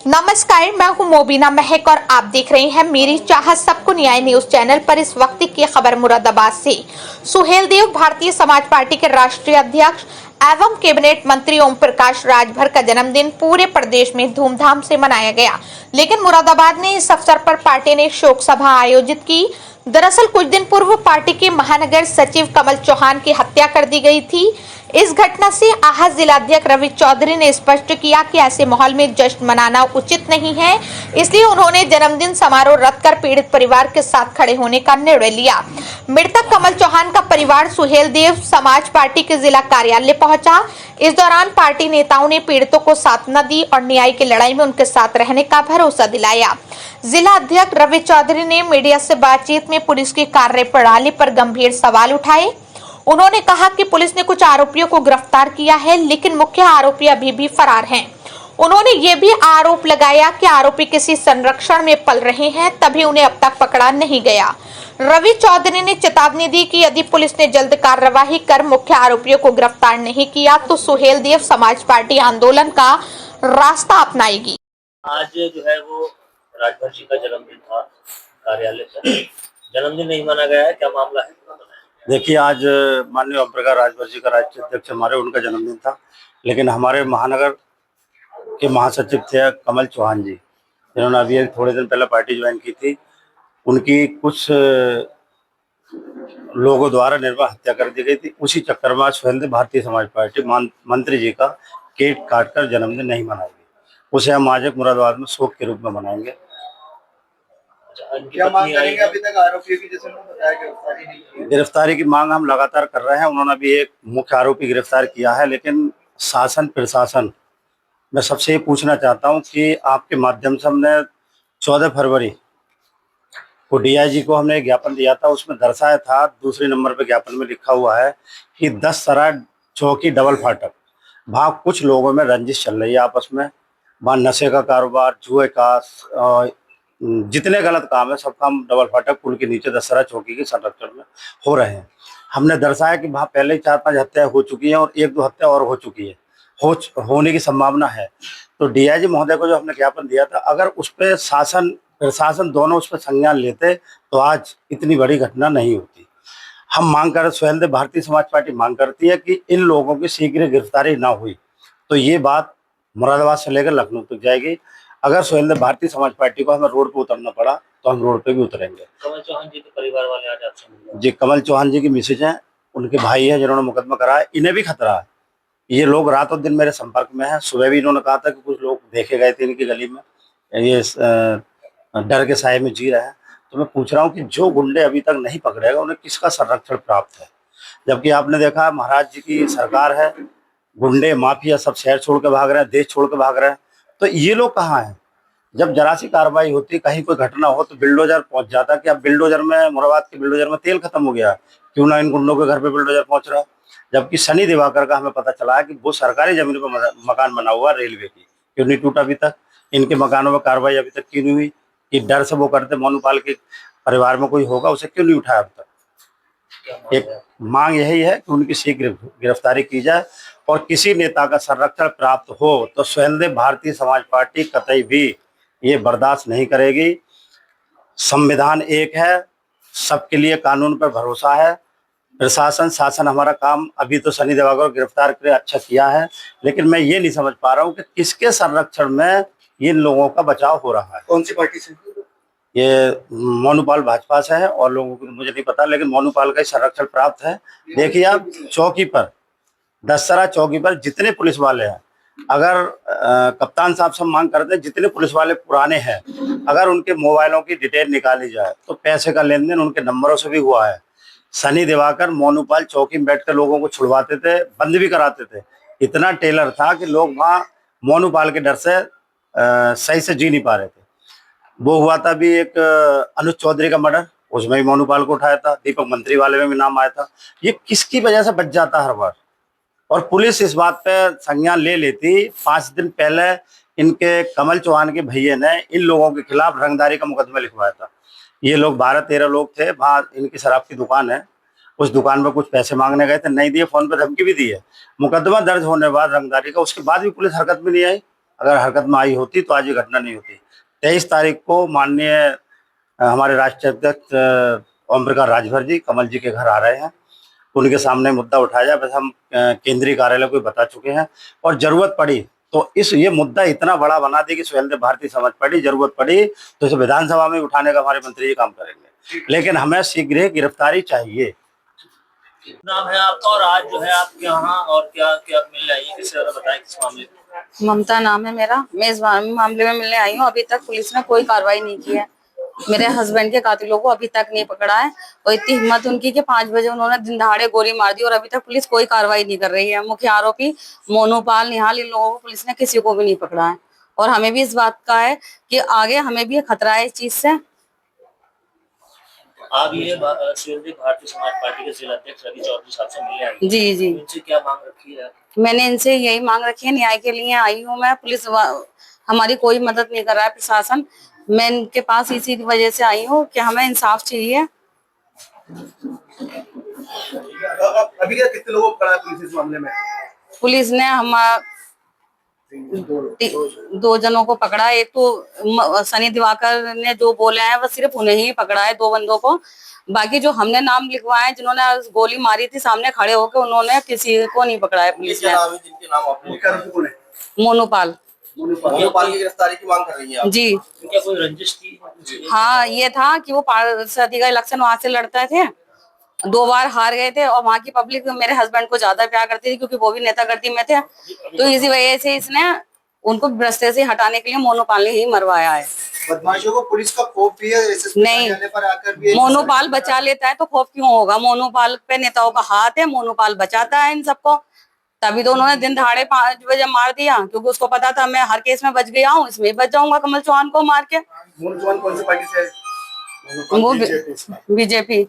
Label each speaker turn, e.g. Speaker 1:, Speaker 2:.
Speaker 1: नमस्कार, मैं हूं मोबिना महक और आप देख रहे हैं मेरी चाहत सबको न्याय न्यूज चैनल पर। इस वक्त की खबर मुरादाबाद से। सुहेल देव भारतीय समाज पार्टी के राष्ट्रीय अध्यक्ष एवं कैबिनेट मंत्री ओम प्रकाश राजभर का जन्मदिन पूरे प्रदेश में धूमधाम से मनाया गया, लेकिन मुरादाबाद में इस अवसर पर पार्टी ने शोक सभा आयोजित की। दरअसल कुछ दिन पूर्व पार्टी के महानगर सचिव कमल चौहान की हत्या कर दी गई थी। इस घटना से आहत जिलाध्यक्ष रवि चौधरी ने स्पष्ट किया कि ऐसे माहौल में जश्न मनाना उचित नहीं है, इसलिए उन्होंने जन्मदिन समारोह रद्द कर पीड़ित परिवार के साथ खड़े होने का निर्णय लिया। मृतक कमल चौहान का परिवार सुहेल देव समाज पार्टी के जिला कार्यालय पहुंचा। इस दौरान पार्टी नेताओं ने पीड़ितों को सांत्वना दी और न्याय की लड़ाई में उनके साथ रहने का भरोसा दिलाया। जिला अध्यक्ष रवि चौधरी ने मीडिया से बातचीत में पुलिस की कार्यप्रणाली पर गंभीर सवाल उठाए। उन्होंने कहा कि पुलिस ने कुछ आरोपियों को गिरफ्तार किया है, लेकिन मुख्य आरोपी अभी भी फरार हैं। उन्होंने ये भी आरोप लगाया कि आरोपी किसी संरक्षण में पल रहे हैं, तभी उन्हें अब तक पकड़ा नहीं गया। रवि चौधरी ने चेतावनी दी कि यदि पुलिस ने जल्द कार्रवाई कर मुख्य आरोपियों को गिरफ्तार नहीं किया तो सुहेल देव समाज पार्टी आंदोलन का रास्ता अपनाएगी।
Speaker 2: आज जो है वो राजभर जी का जन्मदिन था, कार्यालय पर जन्मदिन नहीं माना गया है, क्या मामला है?
Speaker 3: देखिए, आज माननीय ओम प्रकाश राजभर जी का राष्ट्रीय अध्यक्ष हमारे उनका जन्मदिन था, लेकिन हमारे महानगर के महासचिव थे कमल चौहान जी, जिन्होंने अभी थोड़े दिन पहले पार्टी ज्वाइन की थी। उनकी कुछ लोगों द्वारा निर्मम हत्या कर दी गई थी। उसी चक्कर में आज सुहेल देव भारतीय समाज पार्टी मंत्री जी का केक काटकर जन्मदिन नहीं मनाएगी। उसे हम आज एक मुरादाबाद में शोक के रूप में मनाएंगे।
Speaker 2: क्या मांग करेंगे? अभी तक आरोपियों की, जैसे उन्होंने बताया, गिरफ्तारी नहीं की।
Speaker 3: गिरफ्तारी की मांग हम लगातार कर रहे हैं। उन्होंने भी एक मुख्य आरोपी गिरफ्तार किया है, लेकिन शासन प्रशासन, मैं सबसे ये पूछना चाहता हूं कि आपके माध्यम से हमने 14 फरवरी को डीआईजी को हमने एक ज्ञापन दिया था। उसमें दर्शाया था, दूसरे नंबर पे ज्ञापन में लिखा हुआ है कि 10 सराय चौकी डबल फाटक, वहाँ कुछ लोगों में रंजिश चल रही है आपस में। वहाँ नशे का कारोबार, जुए का, जितने गलत काम है सब काम डबल फाटक पुल के नीचे 10 सराय चौकी के संरक्षण में हो रहे हैं। हमने दर्शाया कि वहाँ पहले ही 4-5 हत्याएं हो चुकी हैं और 1-2 हत्या और हो चुकी है, होने की संभावना है। तो डीआईजी महोदय को जो हमने ज्ञापन दिया था, अगर उस पर शासन प्रशासन दोनों उस पर संज्ञान लेते तो आज इतनी बड़ी घटना नहीं होती। हम मांग कर, सुहेल देव भारतीय समाज पार्टी मांग करती है कि इन लोगों की शीघ्र गिरफ्तारी ना हुई तो ये बात मुरादाबाद से लेकर लखनऊ तक जाएगी। अगर सुहेल देव भारतीय समाज पार्टी को हमें रोड पे उतरना पड़ा तो हम रोड पे भी उतरेंगे।
Speaker 2: कमल चौहान जी के परिवार वाले आज आपसे मिले?
Speaker 3: जी, कमल चौहान जी की मिसेज हैं, उनके भाई हैं जिन्होंने मुकदमा कराया। इन्हें भी खतरा है। ये लोग रात और दिन मेरे संपर्क में हैं। सुबह भी इन्होंने कहा था कि कुछ लोग देखे गए थे इनकी गली में, ये डर के साए में जी रहे हैं। तो मैं पूछ रहा हूँ कि जो गुंडे अभी तक नहीं पकड़े गए उन्हें किसका संरक्षण प्राप्त है? जबकि आपने देखा महाराज जी की सरकार है, गुंडे माफिया सब शहर छोड़ के भाग रहे हैं, देश छोड़ के भाग रहे हैं। तो ये लोग कहाँ हैं? जब जरा सी कार्रवाई होती, कहीं कोई घटना हो तो बिल्डोजर पहुंच जाता कि अब बिल्डोजर में, मुरादाबाद के बिल्डोजर में तेल खत्म हो गया, क्यों ना इन गुंडों के घर पे बिल्डोजर पहुंच रहा है। जबकि सनी दिवाकर का हमें पता चला है कि वो सरकारी जमीन पर मकान बना हुआ रेलवे की, क्यों नहीं टूटा अभी तक? इनके मकानों में कार्रवाई अभी तक क्यों नहीं हुई? कि डर से वो करते, मोनूपाल के परिवार में कोई होगा, उसे क्यों नहीं उठाया अब तक? एक मांग यही है कि उनकी शीघ्र गिरफ्तारी की जाए और किसी नेता का संरक्षण प्राप्त हो तो सुहेल देव भारतीय समाज पार्टी कतई भी ये बर्दाश्त नहीं करेगी। संविधान एक है, सबके लिए कानून पर भरोसा है। प्रशासन शासन हमारा काम अभी तो सनी दिवाकर को गिरफ्तार कर अच्छा किया है, लेकिन मैं ये नहीं समझ पा रहा हूँ कि किसके संरक्षण में इन लोगों का बचाव हो रहा है।
Speaker 2: कौन सी पार्टी से?
Speaker 3: ये मोनूपाल भाजपा से है और लोगों को मुझे नहीं पता, लेकिन मोनूपाल का ही संरक्षण प्राप्त है। देखिए आप, चौकी पर, 10 सराय चौकी पर जितने पुलिस वाले हैं, अगर कप्तान साहब सब मांग करते हैं, जितने पुलिस वाले पुराने हैं, अगर उनके मोबाइलों की डिटेल निकाली जाए तो पैसे का लेन देन उनके नंबरों से भी हुआ है। सनी दिवाकर मोनूपाल चौकी में बैठकर लोगों को छुड़वाते थे, बंद भी कराते थे। इतना टेलर था कि लोग वहाँ मोनूपाल के डर से सही से जी नहीं पा रहे थे। वो हुआ था भी एक अनुज चौधरी का मर्डर, उसमें भी मोनूपाल को उठाया था। दीपक मंत्री वाले में भी नाम आया था। ये किसकी वजह से बच जाता हर बार? और पुलिस इस बात पे संज्ञान ले लेती। 5 दिन पहले इनके कमल चौहान के भैया ने इन लोगों के खिलाफ रंगदारी का मुकदमा लिखवाया था। ये लोग 12-13 लोग थे, वहाँ इनकी शराब की दुकान है, उस दुकान में कुछ पैसे मांगने गए थे, नहीं दिए, फोन पे धमकी भी दी है। मुकदमा दर्ज होने के बाद रंगदारी का, उसके बाद भी पुलिस हरकत में नहीं आई। अगर हरकत में आई होती तो आज ये घटना नहीं होती। 23 तारीख को माननीय हमारे राष्ट्रीय अध्यक्ष ओम प्रकाश राजभर जी कमल जी के घर आ रहे हैं। उनके सामने मुद्दा उठाया, बस हम केंद्रीय कार्यालय को बता चुके हैं और जरूरत पड़ी तो ये मुद्दा इतना बड़ा बना दी कि सुहेलदेव भारती समाज पार्टी जरूरत पड़ी तो इसे विधानसभा में उठाने का हमारे मंत्री जी काम करेंगे, लेकिन हमें शीघ्र गिरफ्तारी चाहिए।
Speaker 2: नाम है आपका और आज जो है आपके यहाँ और क्या क्या मिलने आई है, किससे बताएं किस मामले में?
Speaker 4: ममता नाम है मेरा। मैं इस मामले में मिलने आई हूँ। अभी तक पुलिस ने कोई कार्रवाई नहीं की है। मेरे हस्बैंड के कातिलों को अभी तक नहीं पकड़ा है और इतनी हिम्मत उनकी कि 5 बजे उन्होंने दिन दहाड़े गोली मार दी और अभी तक पुलिस कोई कार्रवाई नहीं कर रही है। मुख्य आरोपी मोनूपाल, निहाल, इन लोगों को पुलिस ने किसी को भी नहीं पकड़ा है और हमें भी इस बात का है कि आगे हमें भी खतरा है इस चीज से।
Speaker 2: आप ये सुहेलदेव भारतीय समाज पार्टी के जिला अध्यक्ष रवि चौधरी साहब से मिलने आई हैं।
Speaker 4: जी जी,
Speaker 2: इनसे क्या मांग रखी है?
Speaker 4: मैंने इनसे यही मांग रखी है, न्याय के लिए आई हूँ मैं। पुलिस हमारी कोई मदद नहीं कर रहा है, प्रशासन। मैं इनके पास इसी वजह से आई हूँ कि हमें इंसाफ चाहिए।
Speaker 5: अभी क्या कितने लोगों को पकड़ा है पुलिस इस मामले में?
Speaker 4: पुलिस ने हम 2 जनों को पकड़ा। एक तो सनी दिवाकर ने जो बोले हैं वो सिर्फ उन्हें ही पकड़ा है, 2 बंदों को। बाकी जो हमने नाम लिखवाए जिन्होंने गोली मारी थी सामने खड़े होकर, उन्होंने किसी को नहीं पकड़ा है पुलिस ने।
Speaker 5: जिनके नाम आपने
Speaker 4: मोनूपाल
Speaker 5: की गिरफ्तारी की मांग कर रही है आप?
Speaker 4: जी।
Speaker 2: क्या कोई रंजिश थी?
Speaker 4: हाँ, ये था कि वो पार्षद का इलेक्शन वहां से लड़ते थे, 2 बार हार गए थे और वहाँ की पब्लिक मेरे हस्बैंड को ज्यादा प्यार करती थी क्योंकि वो भी नेता गर्दी में थे। तो इसी वजह से इसने उनको रास्ते से हटाने के लिए मोनूपाल ने ही मरवाया है।
Speaker 5: बदमाशों को पुलिस का खौफ भी है?
Speaker 4: नहीं,
Speaker 5: पर आकर भी
Speaker 4: मोनूपाल बचा लेता है तो खौफ क्यों होगा? मोनूपाल पे नेताओं का हाथ है, मोनूपाल बचाता है इन सबको। तभी तो उन्होंने दिन दहाड़े 5 बजे मार दिया क्योंकि उसको पता था मैं हर केस में बच गया हूँ, इसमें बच जाऊंगा कमल चौहान को मार के।
Speaker 5: मोनू चौहान कौन सी पार्टी से है?
Speaker 4: वो बीजेपी।